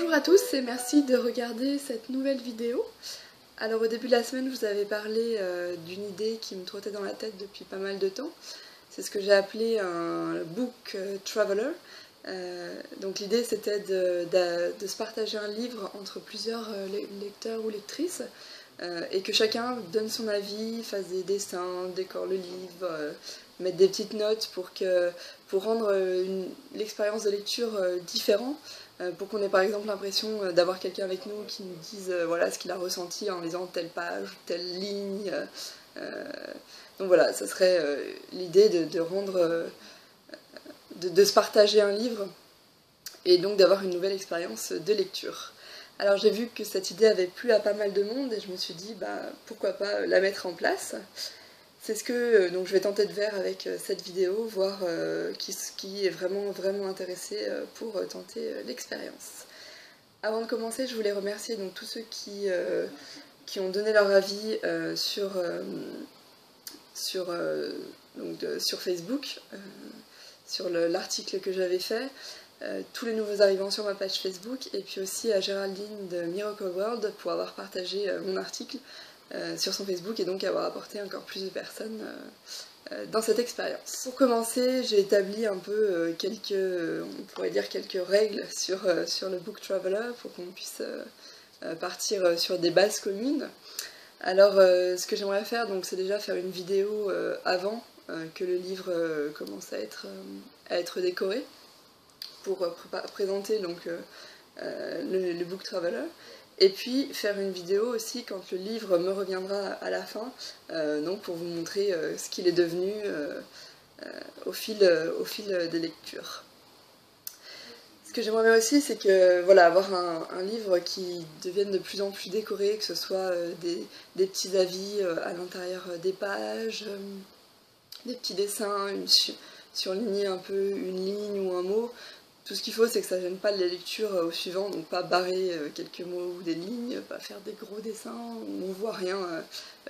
Bonjour à tous et merci de regarder cette nouvelle vidéo. Alors au début de la semaine, je vous avais parlé d'une idée qui me trottait dans la tête depuis pas mal de temps. C'est ce que j'ai appelé un book traveler. Donc l'idée c'était de se partager un livre entre plusieurs lecteurs ou lectrices et que chacun donne son avis, fasse des dessins, décore le livre, mette des petites notes pour rendre l'expérience de lecture différente. Pour qu'on ait par exemple l'impression d'avoir quelqu'un avec nous qui nous dise voilà ce qu'il a ressenti en lisant telle page, telle ligne. Donc voilà, ça serait l'idée de rendre, de se partager un livre et donc d'avoir une nouvelle expérience de lecture. Alors j'ai vu que cette idée avait plu à pas mal de monde et je me suis dit bah pourquoi pas la mettre en place. C'est ce que donc je vais tenter de faire avec cette vidéo, voir qui est vraiment intéressé pour tenter l'expérience. Avant de commencer, je voulais remercier donc tous ceux qui ont donné leur avis sur Facebook, sur l'article que j'avais fait, tous les nouveaux arrivants sur ma page Facebook, et puis aussi à Géraldine de Miracle World pour avoir partagé mon article sur son Facebook et donc avoir apporté encore plus de personnes dans cette expérience. Pour commencer, j'ai établi un peu on pourrait dire quelques règles sur le Book Traveler pour qu'on puisse partir sur des bases communes. Alors ce que j'aimerais faire, c'est déjà faire une vidéo avant que le livre commence à être décoré pour présenter donc le Book Traveler. Et puis faire une vidéo aussi quand le livre me reviendra à la fin, donc pour vous montrer ce qu'il est devenu au fil des lectures. Ce que j'aimerais bien aussi, c'est que voilà, avoir un livre qui devienne de plus en plus décoré, que ce soit des petits avis à l'intérieur des pages, des petits dessins, surligner un peu une ligne ou un mot. Tout ce qu'il faut, c'est que ça ne gêne pas les lectures au suivant, donc pas barrer quelques mots ou des lignes, pas faire des gros dessins où on voit rien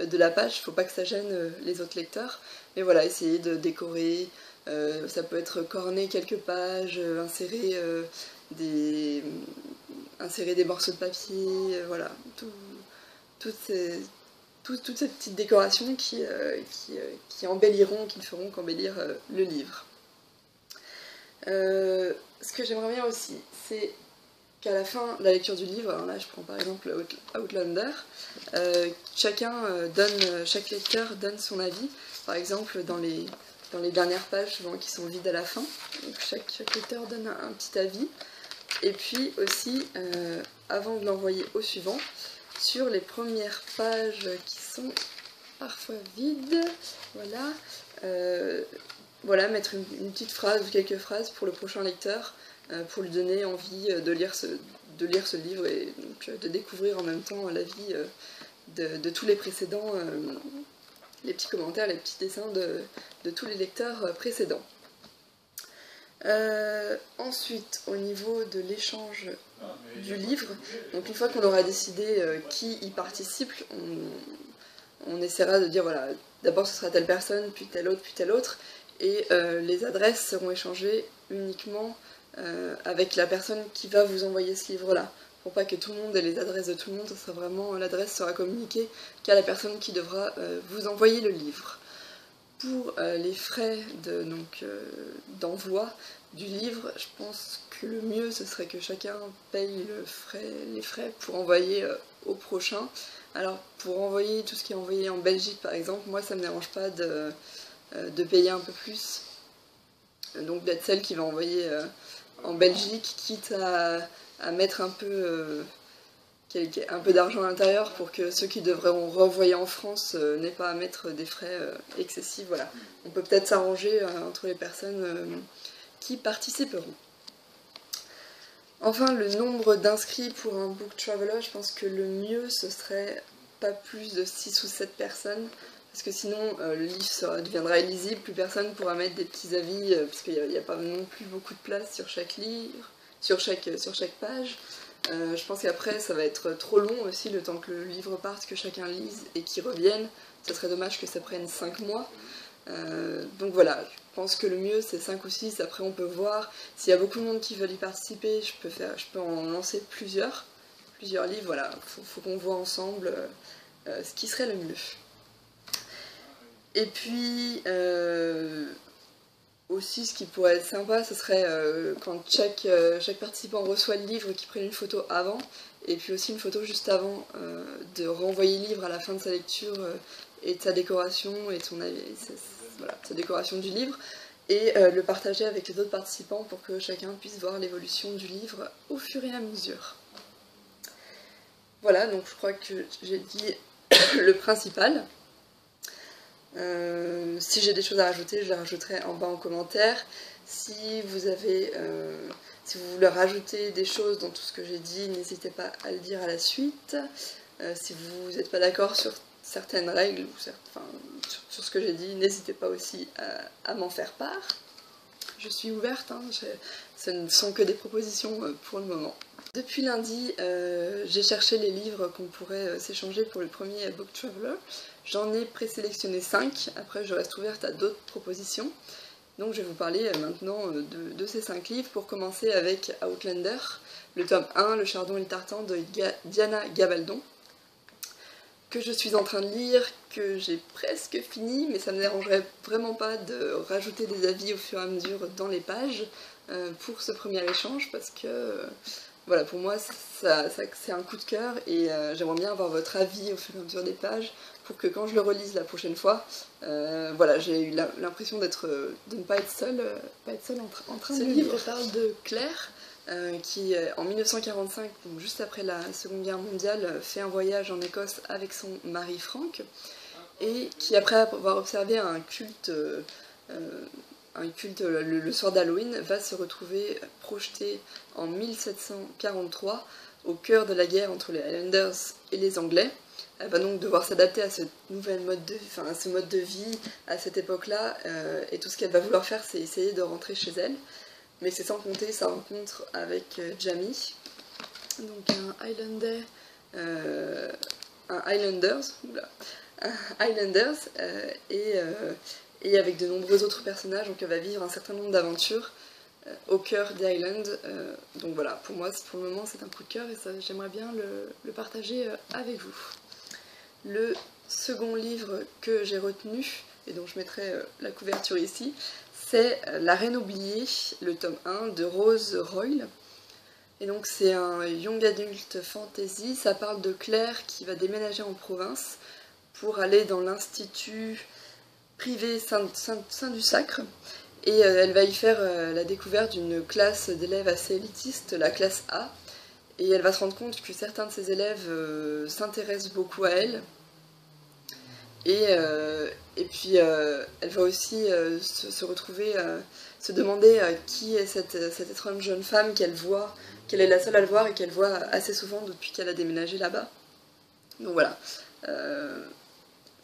de la page, il ne faut pas que ça gêne les autres lecteurs. Mais voilà, essayer de décorer, ça peut être corner quelques pages, insérer des morceaux de papier, voilà, toutes ces petites décorations qui embelliront, qui ne feront qu'embellir le livre. Ce que j'aimerais bien aussi, c'est qu'à la fin de la lecture du livre, alors là je prends par exemple Outlander, chaque lecteur donne son avis, par exemple dans les dernières pages souvent qui sont vides à la fin, donc chaque lecteur donne un petit avis, et puis aussi avant de l'envoyer au suivant, sur les premières pages qui sont parfois vides, voilà, mettre une petite phrase ou quelques phrases pour le prochain lecteur, pour lui donner envie de lire ce livre et donc, de découvrir en même temps la vie de tous les précédents, les petits commentaires, les petits dessins de tous les lecteurs précédents. Ensuite, au niveau de l'échange du livre, donc une fois qu'on aura décidé qui y participe, on essaiera de dire voilà, d'abord ce sera telle personne, puis telle autre, et les adresses seront échangées uniquement avec la personne qui va vous envoyer ce livre-là, pour pas que tout le monde ait les adresses de tout le monde, l'adresse sera communiquée qu'à la personne qui devra vous envoyer le livre. Pour les frais d'envoi du livre, je pense que le mieux ce serait que chacun paye les frais pour envoyer au prochain. Alors pour envoyer tout ce qui est envoyé en Belgique par exemple, moi ça me dérange pas de payer un peu plus, donc d'être celle qui va envoyer en Belgique, quitte à mettre un peu d'argent à l'intérieur pour que ceux qui devront renvoyer en France n'aient pas à mettre des frais excessifs. Voilà. On peut peut-être s'arranger entre les personnes qui participeront. Enfin, le nombre d'inscrits pour un book traveler, je pense que le mieux ce serait pas plus de 6 ou 7 personnes, parce que sinon le livre deviendra illisible, plus personne pourra mettre des petits avis, parce qu'il n'y a pas non plus beaucoup de place sur chaque livre, sur chaque page. Je pense qu'après ça va être trop long aussi, le temps que le livre parte, que chacun lise et qu'il revienne. Ça serait dommage que ça prenne 5 mois. Donc voilà, je pense que le mieux c'est 5 ou 6, après on peut voir. S'il y a beaucoup de monde qui veut y participer, je peux en lancer plusieurs livres, voilà, faut qu'on voit ensemble ce qui serait le mieux. Et puis aussi ce qui pourrait être sympa, ce serait quand chaque participant reçoit le livre, qu'il prenne une photo avant, et puis aussi une photo juste avant, de renvoyer le livre à la fin de sa lecture et de sa décoration, et de sa décoration du livre, et le partager avec les autres participants pour que chacun puisse voir l'évolution du livre au fur et à mesure. Voilà, donc je crois que j'ai dit le principal. Si j'ai des choses à rajouter, je les rajouterai en bas en commentaire. Si vous voulez rajouter des choses dans tout ce que j'ai dit, n'hésitez pas à le dire à la suite. Si vous n'êtes pas d'accord sur certaines règles ou sur ce que j'ai dit, n'hésitez pas aussi à m'en faire part. Je suis ouverte, hein, ce ne sont que des propositions pour le moment. Depuis lundi, j'ai cherché les livres qu'on pourrait s'échanger pour le premier Book Traveler. J'en ai présélectionné 5, après je reste ouverte à d'autres propositions. Donc je vais vous parler maintenant de ces 5 livres, pour commencer avec Outlander, le tome 1, Le Chardon et le Tartan de Diana Gabaldon, que je suis en train de lire, que j'ai presque fini, mais ça ne me dérangerait vraiment pas de rajouter des avis au fur et à mesure dans les pages pour ce premier échange, parce que voilà, pour moi c'est un coup de cœur, et j'aimerais bien avoir votre avis au fur et à mesure des pages, pour que quand je le relise la prochaine fois, voilà, j'ai eu l'impression de ne pas être seule en train de lire. Ce livre parle de Claire, qui en 1945, donc juste après la Seconde Guerre mondiale, fait un voyage en Écosse avec son mari Frank, et qui, après avoir observé un culte le soir d'Halloween, va se retrouver projeté en 1743 au cœur de la guerre entre les Highlanders et les Anglais. Elle va donc devoir s'adapter à ce mode de vie à cette époque-là, et tout ce qu'elle va vouloir faire, c'est essayer de rentrer chez elle. Mais c'est sans compter sa rencontre avec Jamie, donc et avec de nombreux autres personnages. Donc elle va vivre un certain nombre d'aventures au cœur des Highlands. Donc voilà, pour moi, pour le moment, c'est un coup de cœur, et j'aimerais bien le partager avec vous. Le second livre que j'ai retenu, et dont je mettrai la couverture ici, c'est La Reine oubliée, le tome 1 de Rose Royle. Et donc c'est un young adult fantasy. Ça parle de Claire qui va déménager en province pour aller dans l'institut privé Saint du Sacre, et elle va y faire la découverte d'une classe d'élèves assez élitiste, la classe A, et elle va se rendre compte que certains de ses élèves s'intéressent beaucoup à elle, et puis elle va aussi se retrouver, se demander qui est cette étrange jeune femme qu'elle est la seule à le voir, et qu'elle voit assez souvent depuis qu'elle a déménagé là-bas. Donc voilà.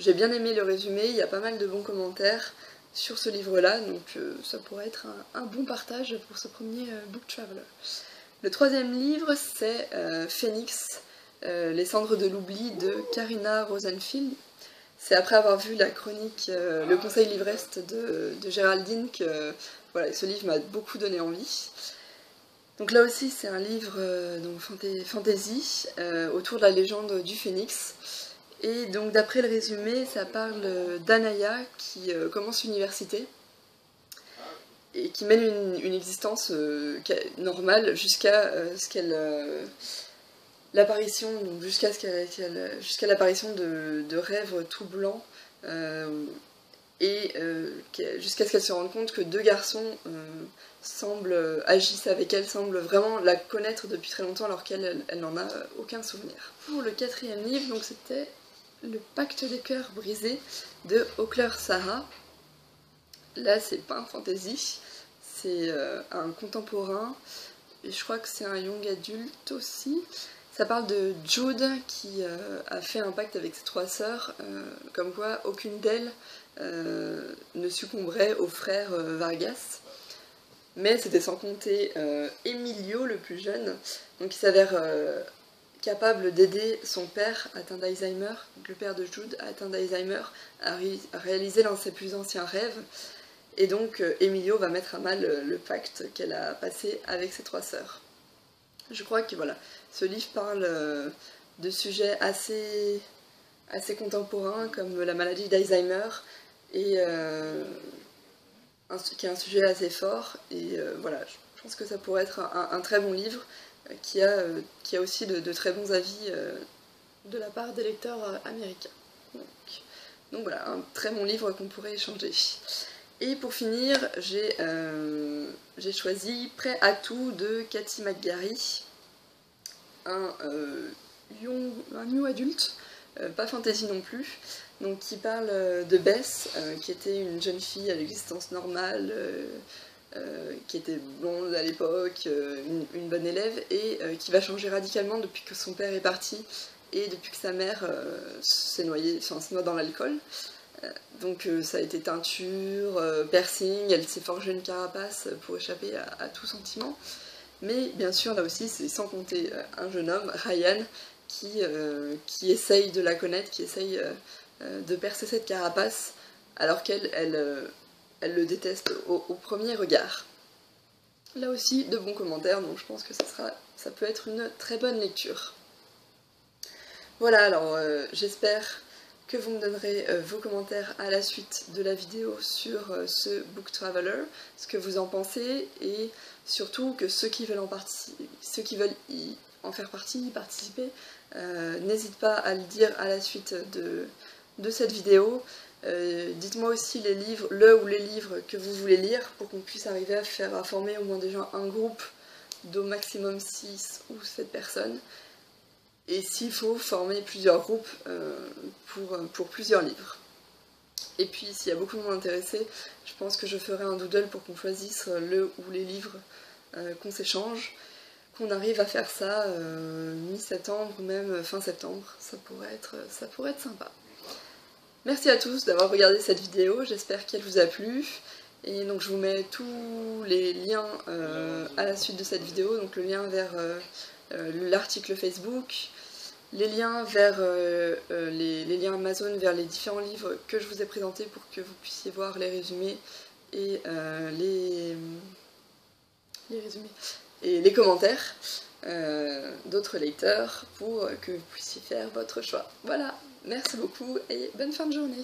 J'ai bien aimé le résumé, il y a pas mal de bons commentaires sur ce livre-là, donc ça pourrait être un bon partage pour ce premier Book Traveler. Le troisième livre, c'est Phoenix, Les cendres de l'oubli de Karina Rosenfield. C'est après avoir vu la chronique Le conseil livreste de Géraldine que voilà, ce livre m'a beaucoup donné envie. Donc là aussi c'est un livre fantasy autour de la légende du phénix. Et donc d'après le résumé, ça parle d'Anaya qui commence l'université et qui mène une existence normale jusqu'à l'apparition de rêves troublants, et jusqu'à ce qu'elle se rende compte que 2 garçons agissent avec elle, semblent vraiment la connaître depuis très longtemps, alors qu'elle n'en a aucun souvenir. Pour le quatrième livre, donc c'était Le Pacte des cœurs brisés de Ockler Sarah. Là c'est pas un fantasy, c'est un contemporain, et je crois que c'est un young adulte aussi. Ça parle de Jude qui a fait un pacte avec ses 3 sœurs, comme quoi aucune d'elles ne succomberait aux frères Vargas. Mais c'était sans compter Emilio, le plus jeune, donc il s'avère capable d'aider son père atteint d'Alzheimer, le père de Jude atteint d'Alzheimer, à réaliser l'un de ses plus anciens rêves. et donc Emilio va mettre à mal le pacte qu'elle a passé avec ses 3 sœurs. Je crois que voilà, ce livre parle de sujets assez contemporains comme la maladie d'Alzheimer, et qui est un sujet assez fort, et voilà, je pense que ça pourrait être un très bon livre qui a aussi de très bons avis de la part des lecteurs américains. Donc voilà, un très bon livre qu'on pourrait échanger. Et pour finir, j'ai choisi Prêt à tout de Cathy McGarry, un new adulte, pas fantasy non plus, donc qui parle de Bess, qui était une jeune fille à l'existence normale, qui était blonde à l'époque, une bonne élève, et qui va changer radicalement depuis que son père est parti et depuis que sa mère se noie dans l'alcool. Donc ça a été teinture, piercing, elle s'est forgé une carapace pour échapper à tout sentiment. Mais bien sûr, là aussi, c'est sans compter un jeune homme, Ryan, qui essaye de la connaître, qui essaye de percer cette carapace, alors qu'elle le déteste au premier regard. Là aussi, de bons commentaires, donc je pense que ça peut être une très bonne lecture. Voilà, alors j'espère que vous me donnerez vos commentaires à la suite de la vidéo sur ce Book Traveler, ce que vous en pensez, et surtout que ceux qui veulent en faire partie, y participer, n'hésitez pas à le dire à la suite de cette vidéo. Dites-moi aussi le ou les livres que vous voulez lire pour qu'on puisse arriver à former au moins déjà un groupe d'au maximum 6 ou 7 personnes. Et s'il faut, former plusieurs groupes pour plusieurs livres. Et puis s'il y a beaucoup de monde intéressé, je pense que je ferai un doodle pour qu'on choisisse le ou les livres qu'on s'échange, qu'on arrive à faire ça mi-septembre, même fin septembre, ça pourrait être sympa. Merci à tous d'avoir regardé cette vidéo, j'espère qu'elle vous a plu. Et donc je vous mets tous les liens à la suite de cette vidéo, donc le lien vers l'article Facebook, les liens vers les liens Amazon vers les différents livres que je vous ai présentés pour que vous puissiez voir les résumés et les commentaires d'autres lecteurs pour que vous puissiez faire votre choix. Voilà, merci beaucoup et bonne fin de journée.